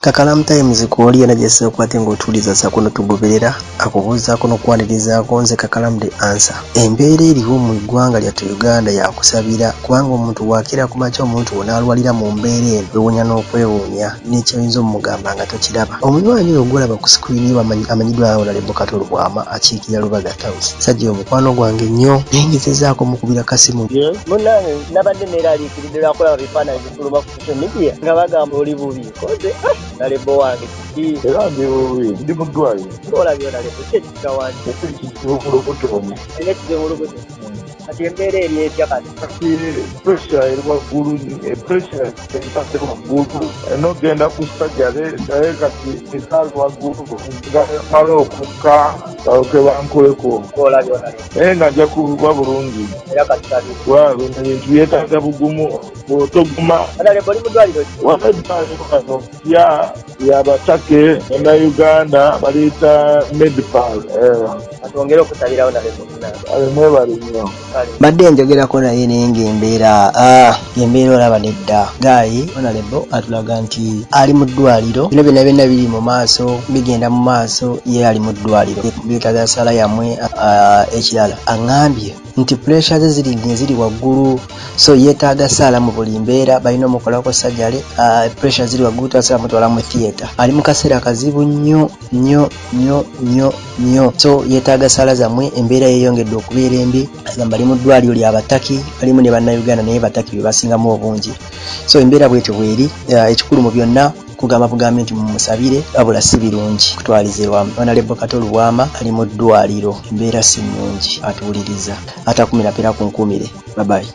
KAKALAAMU TYMZ kwoli yanajese okwate ng'otuuliza sa kuno tugoberera akubuuzaako n'okwanirizaako nze KAKALAAMU the answer. Embeera eriwo mu ggwanga lyattu Uganda yakusabira kubanga omuntu bw'akira ku makya omuntu wonna alwalira mu mbeera eno weewuunya n'okwewuunya n'ekyoyinza omugamba nga tokiraba. Omunywanyi oyo gw'olaba ku screen amanyiddwa Honorable Kato Lubwama akiikirira Lubaga House. Sajja omukwano gwange nnyo naye ngezezaako mukubira kasimu. Munnange nabadde neeraliikiridde lwakulaba bifaananyi bifuluma ku social media nga bagamba oli bubi koze Nalebo wange kiki era ndi bubi ndi mu ddwaliro olabye Nalebo kyekika wange ekikibukulukutomu ekizibulukuto ati embeera eri etya kati pressure eri waggulu pressure etadde waggulu n'ogenda ku sajjale naye kati esaazi waggulu nga mala okukka ke bankoleko olabye naye nga nja kuba bulungi era kati waawe ebintu byetaaga bugumu bw'otoguma Nalebo oli mu ddwaliro eddwaliro kano yabatake Uganda baliyita Medipal atwongere okusalirawo Nalebo mwebali nnyo Badde njogerako naye naye ng'embeera olaba nedda Gayi Honorable atulaga nti ali mu ddwaliro bino byonna biri mu maaso bigenda mu maaso ye ali mu ddwaliro Yetaga Ssala yammwe ekirala aŋŋambye nti pressure ze ziri waggulu so yeetaaga Ssala mu buli mbeera balina omukolako sajjale pressure ziri waggulu tasala mutwala mu theatre ali mu kaseera kazibu nnyo so yeetaaga Ssala zammwe embeera yeeyongedde okubeera embi agamba ali mu ddwaliro ly'abataki balimu ne bannayuganda naye bataki be basingamu obungi so embeera bwetyo bweri ekikulu mu byonna kugamba bugambe nti mumusabire wabula si birungi kutwalize lwamu. Honorable Kato Lubwama ali mu ddwaliro embeera si nnungi atuwuliriza atakumira pera kunkumire. Bye bye.